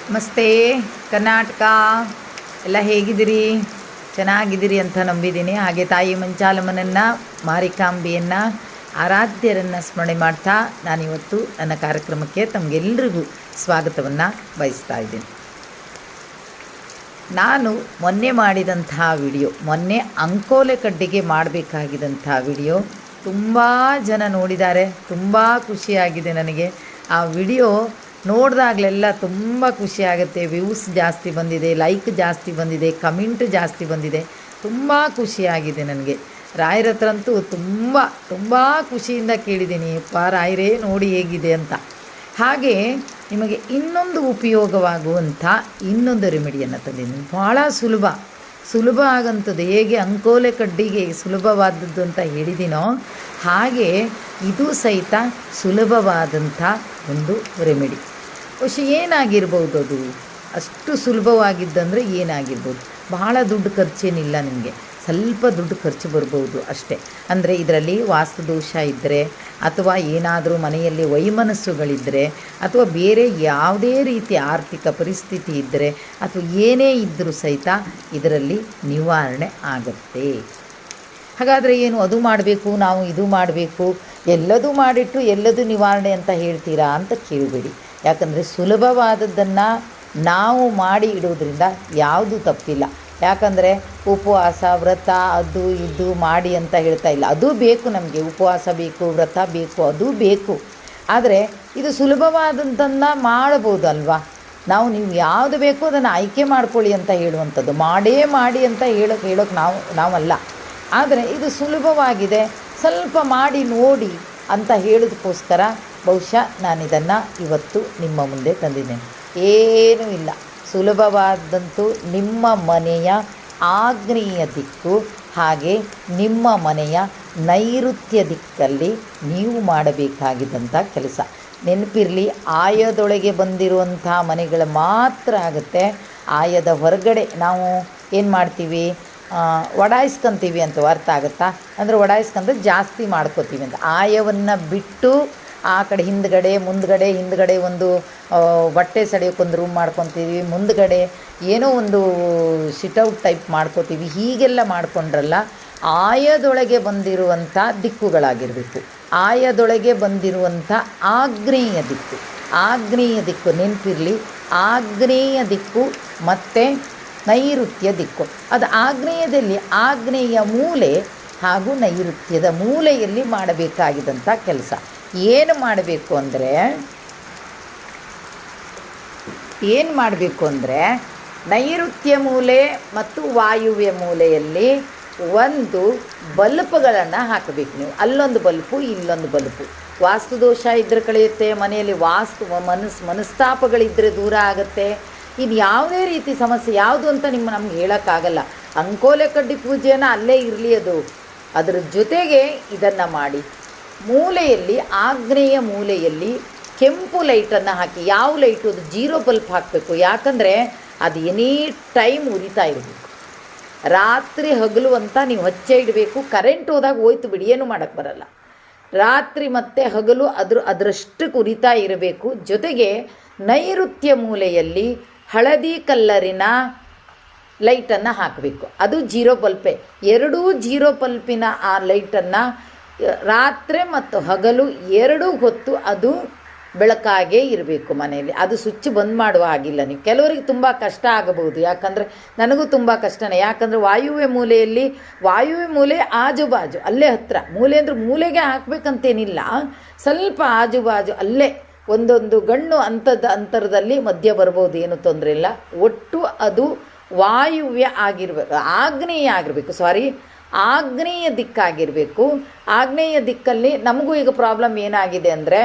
ನಮಸ್ತೆ ಕರ್ನಾಟಕ, ಎಲ್ಲ ಹೇಗಿದ್ದೀರಿ? ಚೆನ್ನಾಗಿದ್ದೀರಿ ಅಂತ ನಂಬಿದ್ದೀನಿ. ಹಾಗೆ ತಾಯಿ ಮಂಚಾಲಮ್ಮನನ್ನು, ಮಾರಿಕಾಂಬೆಯನ್ನು, ಆರಾಧ್ಯರನ್ನು ಸ್ಮರಣೆ ಮಾಡ್ತಾ ನಾನಿವತ್ತು ನನ್ನ ಕಾರ್ಯಕ್ರಮಕ್ಕೆ ತಮಗೆಲ್ಲರಿಗೂ ಸ್ವಾಗತವನ್ನು ಬಯಸ್ತಾ ಇದ್ದೀನಿ. ನಾನು ಮೊನ್ನೆ ಮಾಡಿದಂತಹ ವಿಡಿಯೋ, ಮೊನ್ನೆ ಅಂಕೋಲೆ ಕಡ್ಡಿಗೆ ಮಾಡಬೇಕಾಗಿದ್ದಂಥ ವಿಡಿಯೋ ತುಂಬ ಜನ ನೋಡಿದ್ದಾರೆ. ತುಂಬ ಖುಷಿಯಾಗಿದೆ ನನಗೆ. ಆ ವಿಡಿಯೋ ನೋಡಿದಾಗಲೆಲ್ಲ ತುಂಬ ಖುಷಿಯಾಗುತ್ತೆ. ವ್ಯೂಸ್ ಜಾಸ್ತಿ ಬಂದಿದೆ, ಲೈಕ್ ಜಾಸ್ತಿ ಬಂದಿದೆ, ಕಮೆಂಟ್ ಜಾಸ್ತಿ ಬಂದಿದೆ. ತುಂಬ ಖುಷಿಯಾಗಿದೆ ನನಗೆ. ರಾಯರ ಹತ್ರ ಅಂತೂ ತುಂಬ ಖುಷಿಯಿಂದ ಕೇಳಿದ್ದೀನಿ, ರಾಯರೇ ನೋಡಿ ಹೇಗಿದೆ ಅಂತ. ಹಾಗೆ ನಿಮಗೆ ಇನ್ನೊಂದು ಉಪಯೋಗವಾಗುವಂಥ ಇನ್ನೊಂದು ರೆಮಿಡಿಯನ್ನು ತಂದಿದ್ದೀನಿ. ಭಾಳ ಸುಲಭ ಆಗಂಥದ್ದು. ಹೇಗೆ ಅಂಕೋಲೆ ಕಡ್ಡಿಗೆ ಸುಲಭವಾದದ್ದು ಅಂತ ಹೇಳಿದ್ದೀನೋ ಹಾಗೆ ಇದು ಸಹಿತ ಸುಲಭವಾದಂಥ ಒಂದು ರೆಮಿಡಿ. ಏನಾಗಿರ್ಬೋದು ಅದು? ಅಷ್ಟು ಸುಲಭವಾಗಿದ್ದಂದರೆ ಏನಾಗಿರ್ಬೋದು? ಬಹಳ ದುಡ್ಡು ಖರ್ಚೇನಿಲ್ಲ, ನಿಮಗೆ ಸ್ವಲ್ಪ ದುಡ್ಡು ಖರ್ಚು ಬರ್ಬೋದು ಅಷ್ಟೇ. ಅಂದರೆ ಇದರಲ್ಲಿ ವಾಸ್ತುದೋಷ ಇದ್ದರೆ, ಅಥವಾ ಏನಾದರೂ ಮನೆಯಲ್ಲಿ ವೈಮನಸ್ಸುಗಳಿದ್ದರೆ, ಅಥವಾ ಬೇರೆ ಯಾವುದೇ ರೀತಿಯ ಆರ್ಥಿಕ ಪರಿಸ್ಥಿತಿ ಇದ್ದರೆ, ಅಥವಾ ಏನೇ ಇದ್ದರೂ ಸಹಿತ ಇದರಲ್ಲಿ ನಿವಾರಣೆ ಆಗುತ್ತೆ. ಹಾಗಾದರೆ ಏನು ಅದು ಮಾಡಬೇಕು, ನಾವು ಇದು ಮಾಡಬೇಕು, ಎಲ್ಲದೂ ಮಾಡಿಟ್ಟು ಎಲ್ಲದೂ ನಿವಾರಣೆ ಅಂತ ಹೇಳ್ತೀರಾ ಅಂತ ಕೇಳಬೇಡಿ. ಯಾಕಂದರೆ ಸುಲಭವಾದದ್ದನ್ನು ನಾವು ಮಾಡಿ ಇಡೋದ್ರಿಂದ ಯಾವುದೂ ತಪ್ಪಿಲ್ಲ. ಯಾಕಂದರೆ ಉಪವಾಸ ವ್ರತ ಅದು ಇದು ಮಾಡಿ ಅಂತ ಹೇಳ್ತಾ ಇಲ್ಲ. ಅದು ಬೇಕು, ನಮಗೆ ಉಪವಾಸ ಬೇಕು, ವ್ರತ ಬೇಕು, ಅದು ಬೇಕು. ಆದರೆ ಇದು ಸುಲಭವಾದಂಥನ್ನು ಮಾಡ್ಬೋದು ಅಲ್ವಾ? ನೀವು ಯಾವುದು ಬೇಕೋ ಅದನ್ನು ಆಯ್ಕೆ ಮಾಡ್ಕೊಳ್ಳಿ ಅಂತ ಹೇಳುವಂಥದ್ದು. ಮಾಡಿ ಅಂತ ಹೇಳೋಕ್ಕೆ ನಾವಲ್ಲ. ಆದರೆ ಇದು ಸುಲಭವಾಗಿದೆ, ಸ್ವಲ್ಪ ಮಾಡಿ ನೋಡಿ ಅಂತ ಹೇಳೋದಕ್ಕೋಸ್ಕರ ಬಹುಶಃ ನಾನಿದನ್ನು ಇವತ್ತು ನಿಮ್ಮ ಮುಂದೆ ತಂದಿದ್ದೇನೆ. ಏನೂ ಇಲ್ಲ, ಸುಲಭವಾದಂತೂ ನಿಮ್ಮ ಮನೆಯ ಆಗ್ನೇಯ ದಿಕ್ಕು, ಹಾಗೆ ನಿಮ್ಮ ಮನೆಯ ನೈಋತ್ಯ ದಿಕ್ಕಲ್ಲಿ ನೀವು ಮಾಡಬೇಕಾಗಿದ್ದಂಥ ಕೆಲಸ. ನೆನಪಿರಲಿ, ಆಯದೊಳಗೆ ಬಂದಿರುವಂಥ ಮನೆಗಳು ಮಾತ್ರ ಆಗುತ್ತೆ. ಆಯದ ಹೊರಗಡೆ ನಾವು ಏನು ಮಾಡ್ತೀವಿ, ಒಡಾಯಿಸ್ಕೊತೀವಿ ಅಂತ ಅರ್ಥ ಆಗುತ್ತಾ? ಅಂದರೆ ಒಡಾಯಿಸ್ಕೊಂಡ್ರೆ ಜಾಸ್ತಿ ಮಾಡ್ಕೋತೀವಿ ಅಂತ. ಆಯವನ್ನು ಬಿಟ್ಟು ಆ ಕಡೆ ಹಿಂದ್ಗಡೆ ಒಂದು ಬಟ್ಟೆ ಸಡಿಯೋಕ್ಕೊಂದು ರೂಮ್ ಮಾಡ್ಕೊತೀವಿ, ಮುಂದ್ಗಡೆ ಏನೋ ಒಂದು ಸಿಟೌಟ್ ಟೈಪ್ ಮಾಡ್ಕೋತೀವಿ. ಹೀಗೆಲ್ಲ ಮಾಡ್ಕೊಂಡ್ರಲ್ಲ, ಆಯದೊಳಗೆ ಬಂದಿರುವಂಥ ದಿಕ್ಕುಗಳಾಗಿರಬೇಕು. ಆಯದೊಳಗೆ ಬಂದಿರುವಂಥ ಆಗ್ನೇಯ ದಿಕ್ಕು ನೆನಪಿರಲಿ. ಆಗ್ನೇಯ ದಿಕ್ಕು ಮತ್ತು ನೈಋತ್ಯ ದಿಕ್ಕು. ಅದು ಆಗ್ನೇಯದಲ್ಲಿ ಆಗ್ನೇಯ ಮೂಲೆ ಹಾಗೂ ನೈಋತ್ಯದ ಮೂಲೆಯಲ್ಲಿ ಮಾಡಬೇಕಾಗಿದ್ದಂಥ ಕೆಲಸ. ಏನು ಮಾಡಬೇಕು ನೈಋತ್ಯ ಮೂಲೆ ಮತ್ತು ವಾಯುವ್ಯ ಮೂಲೆಯಲ್ಲಿ ಒಂದು ಬಲ್ಪ್ಗಳನ್ನು ಹಾಕಬೇಕು ನೀವು. ಅಲ್ಲೊಂದು ಬಲ್ಪು, ಇಲ್ಲೊಂದು ಬಲ್ಪು. ವಾಸ್ತುದೋಷ ಇದ್ದರೆ ಕಳೆಯುತ್ತೆ, ಮನೆಯಲ್ಲಿ ಮನಸ್ತಾಪಗಳಿದ್ದರೆ ದೂರ ಆಗುತ್ತೆ. ಇದು ಯಾವುದೇ ರೀತಿ ಸಮಸ್ಯೆ ಯಾವುದು ಅಂತ ನಮ್ಗೆ ಹೇಳೋಕ್ಕಾಗಲ್ಲ. ಅಂಕೋಲೆ ಕಡ್ಡಿ ಪೂಜೆಯನ್ನು ಅಲ್ಲೇ ಇರಲಿ, ಅದರ ಜೊತೆಗೆ ಇದನ್ನು ಮಾಡಿ. ಮೂಲೆಯಲ್ಲಿ, ಆಗ್ನೇಯ ಮೂಲೆಯಲ್ಲಿ ಕೆಂಪು ಲೈಟನ್ನು ಹಾಕಿ. ಯಾವ ಲೈಟು? ಅದು 0 ಬಲ್ಪ್ ಹಾಕಬೇಕು. ಯಾಕಂದರೆ ಅದು ಎನಿ ಟೈಮ್ ಉರಿತಾ ಇರಬೇಕು. ರಾತ್ರಿ ಹಗಲು ಅಂತ ನೀವು ಹಚ್ಚೆ ಇಡಬೇಕು. ಕರೆಂಟ್ ಹೋದಾಗ ಹೋಯ್ತು ಬಿಡಿ, ಏನು ಮಾಡೋಕ್ಕೆ ಬರಲ್ಲ. ರಾತ್ರಿ ಮತ್ತು ಹಗಲು ಅದರಷ್ಟಕ್ಕೆ ಉರಿತಾ ಇರಬೇಕು. ಜೊತೆಗೆ ನೈಋತ್ಯ ಮೂಲೆಯಲ್ಲಿ ಹಳದಿ ಕಲ್ಲರಿನ ಲೈಟನ್ನು ಹಾಕಬೇಕು. ಅದು 0 ಬಲ್ಪೇ. ಎರಡೂ 0 ಬಲ್ಪಿನ ಆ ಲೈಟನ್ನು ರಾತ್ರಿ ಮತ್ತು ಹಗಲು 2 ಹೊತ್ತು ಅದು ಬೆಳಕಾಗೇ ಇರಬೇಕು ಮನೆಯಲ್ಲಿ. ಅದು ಸ್ವಿಚ್ ಬಂದ್ ಮಾಡುವ ಹಾಗಿಲ್ಲ ನೀವು. ಕೆಲವರಿಗೆ ತುಂಬ ಕಷ್ಟ ಆಗಬಹುದು, ಯಾಕಂದರೆ ನನಗೂ ತುಂಬ ಕಷ್ಟನೇ. ಯಾಕಂದರೆ ವಾಯುವ್ಯ ಮೂಲೆ ಆಜುಬಾಜು ಅಲ್ಲೇ ಹತ್ತಿರ. ಮೂಲೆ ಅಂದರೆ ಮೂಲೆಗೆ ಹಾಕಬೇಕಂತೇನಿಲ್ಲ, ಸ್ವಲ್ಪ ಆಜುಬಾಜು ಅಲ್ಲೇ ಒಂದೊಂದು ಗಣ್ಣು ಅಂತರದಲ್ಲಿ ಮಧ್ಯ ಬರ್ಬೋದು, ಏನು ತೊಂದರೆ ಇಲ್ಲ. ಒಟ್ಟು ಅದು ವಾಯುವ್ಯ ಆಗಿರಬೇಕು, ಆಗ್ನೇಯ ದಿಕ್ಕಾಗಿರಬೇಕು. ಆಗ್ನೇಯ ದಿಕ್ಕಲ್ಲಿ ನಮಗೂ ಈಗ ಪ್ರಾಬ್ಲಮ್ ಏನಾಗಿದೆ ಅಂದರೆ,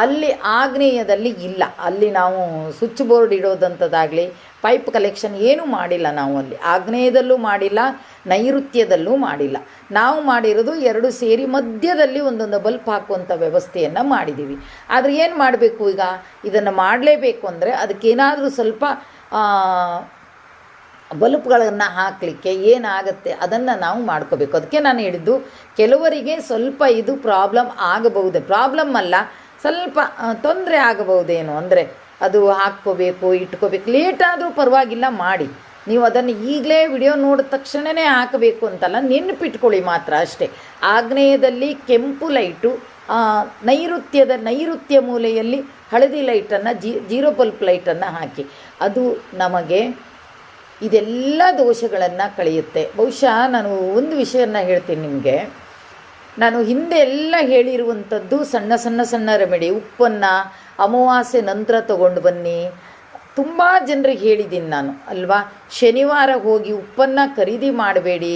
ಅಲ್ಲಿ ಆಗ್ನೇಯದಲ್ಲಿ ಇಲ್ಲ. ಅಲ್ಲಿ ನಾವು ಸ್ವಿಚ್ ಬೋರ್ಡ್ ಇಡೋದಂಥದ್ದಾಗಲಿ, ಪೈಪ್ ಕಲೆಕ್ಷನ್ ಏನೂ ಮಾಡಿಲ್ಲ ನಾವು. ಅಲ್ಲಿ ಆಗ್ನೇಯದಲ್ಲೂ ಮಾಡಿಲ್ಲ, ನೈಋತ್ಯದಲ್ಲೂ ಮಾಡಿಲ್ಲ. ನಾವು ಮಾಡಿರೋದು 2 ಸೇರಿ ಮಧ್ಯದಲ್ಲಿ ಒಂದೊಂದು ಬಲ್ಪ್ ಹಾಕುವಂಥ ವ್ಯವಸ್ಥೆಯನ್ನು ಮಾಡಿದ್ದೀವಿ. ಆದರೆ ಏನು ಮಾಡಬೇಕು ಈಗ? ಇದನ್ನು ಮಾಡಲೇಬೇಕು ಅಂದರೆ ಅದಕ್ಕೇನಾದರೂ ಸ್ವಲ್ಪ ಬಲ್ಪ್ಗಳನ್ನು ಹಾಕಲಿಕ್ಕೆ ಏನಾಗುತ್ತೆ ಅದನ್ನು ನಾವು ಮಾಡ್ಕೋಬೇಕು. ಅದಕ್ಕೆ ನಾನು ಹೇಳಿದ್ದು, ಕೆಲವರಿಗೆ ಸ್ವಲ್ಪ ಇದು ಪ್ರಾಬ್ಲಮ್ ಆಗಬಹುದೇ, ಪ್ರಾಬ್ಲಮ್ ಅಲ್ಲ, ಸ್ವಲ್ಪ ತೊಂದರೆ ಆಗಬಹುದೇನು ಅಂದರೆ ಅದು ಹಾಕ್ಕೋಬೇಕು ಇಟ್ಕೋಬೇಕು, ಲೇಟಾದರೂ ಪರವಾಗಿಲ್ಲ ಮಾಡಿ. ನೀವು ಅದನ್ನು ಈಗಲೇ ವಿಡಿಯೋ ನೋಡಿದ ತಕ್ಷಣವೇ ಹಾಕಬೇಕು ಅಂತಲ್ಲ, ನೆನಪಿಟ್ಕೊಳ್ಳಿ ಮಾತ್ರ ಅಷ್ಟೇ. ಆಗ್ನೇಯದಲ್ಲಿ ಕೆಂಪು ಲೈಟು, ನೈಋತ್ಯ ಮೂಲೆಯಲ್ಲಿ ಹಳದಿ ಲೈಟನ್ನು ಜೀರೋ ಬಲ್ಪ್ ಲೈಟನ್ನು ಹಾಕಿ. ಅದು ನಮಗೆ ಇದೆಲ್ಲ ದೋಷಗಳನ್ನು ಕಳೆಯುತ್ತೆ. ಬಹುಶಃ ನಾನು ಒಂದು ವಿಷಯನ ಹೇಳ್ತೀನಿ ನಿಮಗೆ. ನಾನು ಹಿಂದೆ ಎಲ್ಲ ಹೇಳಿರುವಂಥದ್ದು ಸಣ್ಣ ಸಣ್ಣ ಸಣ್ಣ ರೆಮಿಡಿ. ಉಪ್ಪನ್ನು ಅಮಾವಾಸ್ಯೆ ನಂತರ ತಗೊಂಡು ಬನ್ನಿ, ತುಂಬ ಜನರಿಗೆ ಹೇಳಿದ್ದೀನಿ ನಾನು ಅಲ್ವಾ. ಶನಿವಾರ ಹೋಗಿ ಉಪ್ಪನ್ನು ಖರೀದಿ ಮಾಡಬೇಡಿ,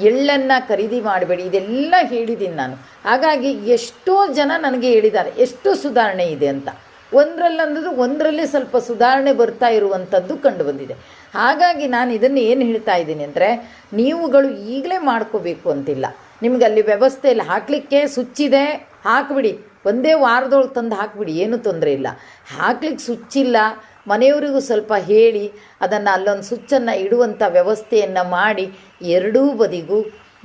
ಎಳ್ಳನ್ನು ಖರೀದಿ ಮಾಡಬೇಡಿ, ಇದೆಲ್ಲ ಹೇಳಿದ್ದೀನಿ ನಾನು. ಹಾಗಾಗಿ ಎಷ್ಟೋ ಜನ ನನಗೆ ಹೇಳಿದ್ದಾರೆ ಎಷ್ಟು ಸುಧಾರಣೆ ಇದೆ ಅಂತ. ಒಂದರಲ್ಲಿ ಸ್ವಲ್ಪ ಸುಧಾರಣೆ ಬರ್ತಾ ಇರುವಂಥದ್ದು ಕಂಡು ಬಂದಿದೆ. ಹಾಗಾಗಿ ನಾನು ಇದನ್ನು ಏನು ಹೇಳ್ತಾ ಇದ್ದೀನಿ ಅಂದರೆ, ನೀವುಗಳು ಈಗಲೇ ಮಾಡ್ಕೋಬೇಕು ಅಂತಿಲ್ಲ. ನಿಮ್ಗೆ ಅಲ್ಲಿ ವ್ಯವಸ್ಥೆ ಇಲ್ಲ, ಹಾಕಲಿಕ್ಕೆ ಸ್ವಿಚ್ಚಿದೆ ಹಾಕಿಬಿಡಿ, ಒಂದೇ ವಾರದೊಳಗೆ ತಂದು ಹಾಕಿಬಿಡಿ, ಏನೂ ತೊಂದರೆ ಇಲ್ಲ. ಹಾಕ್ಲಿಕ್ಕೆ ಸ್ವಿಚ್ಚಿಲ್ಲ, ಮನೆಯವರಿಗೂ ಸ್ವಲ್ಪ ಹೇಳಿ ಅದನ್ನು ಅಲ್ಲೊಂದು ಸ್ವಿಚ್ಚನ್ನು ಇಡುವಂಥ ವ್ಯವಸ್ಥೆಯನ್ನು ಮಾಡಿ, ಎರಡೂ ಬದಿಗೂ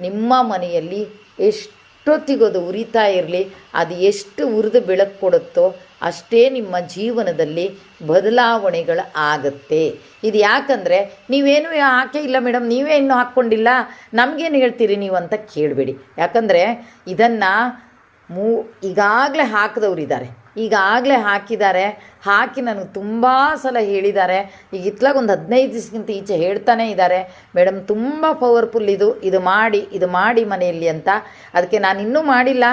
ನಿಮ್ಮ ಮನೆಯಲ್ಲಿ ಎಷ್ಟೊತ್ತಿಗೋದು ಉರಿತಾ ಇರಲಿ. ಅದು ಎಷ್ಟು ಉರಿದು ಬೆಳಕು ಕೊಡುತ್ತೋ ಅಷ್ಟೇ ನಿಮ್ಮ ಜೀವನದಲ್ಲಿ ಬದಲಾವಣೆಗಳು ಆಗುತ್ತೆ. ಇದು ಯಾಕಂದರೆ ನೀವೇನು ಹಾಕೇ ಇಲ್ಲ ಮೇಡಮ್, ನೀವೇ ಇನ್ನೂ ಹಾಕ್ಕೊಂಡಿಲ್ಲ, ನಮಗೇನು ಹೇಳ್ತೀರಿ ನೀವು ಅಂತ ಕೇಳಬೇಡಿ. ಯಾಕಂದರೆ ಇದನ್ನು ಈಗಾಗಲೇ ಹಾಕಿದವರಿದ್ದಾರೆ, ಈಗಾಗಲೇ ಹಾಕಿ ನನಗೆ ತುಂಬ ಸಲ ಹೇಳಿದ್ದಾರೆ. ಈಗ ಇತ್ಲಾಗ ಒಂದು 15 ದಿವಸಕ್ಕಿಂತ ಈಚೆ ಹೇಳ್ತಾನೇ ಇದ್ದಾರೆ, ಮೇಡಮ್ ತುಂಬ ಪವರ್ಫುಲ್ ಇದು ಮಾಡಿ ಮನೆಯಲ್ಲಿ ಅಂತ. ಅದಕ್ಕೆ ನಾನು ಇನ್ನೂ ಮಾಡಿಲ್ಲ.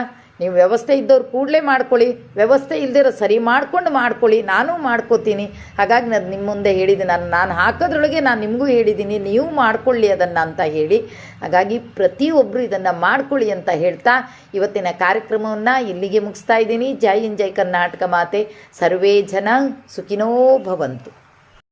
ನೀವು ವ್ಯವಸ್ಥೆ ಇದ್ದವ್ರು ಕೂಡಲೇ ಮಾಡ್ಕೊಳ್ಳಿ, ವ್ಯವಸ್ಥೆ ಇಲ್ಲದಿರೋ ಸರಿ ಮಾಡ್ಕೊಳ್ಳಿ, ನಾನೂ ಮಾಡ್ಕೋತೀನಿ. ಹಾಗಾಗಿ ನಾನು ನಿಮ್ಮ ಮುಂದೆ ಹೇಳಿದ್ದೀನಿ, ನಾನು ಹಾಕೋದ್ರೊಳಗೆ ನಾನು ನಿಮಗೂ ಹೇಳಿದ್ದೀನಿ, ನೀವು ಮಾಡ್ಕೊಳ್ಳಿ ಅದನ್ನು ಅಂತ ಹೇಳಿ. ಹಾಗಾಗಿ ಪ್ರತಿಯೊಬ್ಬರು ಇದನ್ನು ಮಾಡ್ಕೊಳ್ಳಿ ಅಂತ ಹೇಳ್ತಾ ಇವತ್ತಿನ ಕಾರ್ಯಕ್ರಮವನ್ನು ಇಲ್ಲಿಗೆ ಮುಗಿಸ್ತಾ ಇದ್ದೀನಿ. ಜೈ ಹಿಂದ್, ಜೈ ಕರ್ನಾಟಕ ಮಾತೆ. ಸರ್ವೇ ಜನ ಸುಖಿನೋ ಭವಂತು.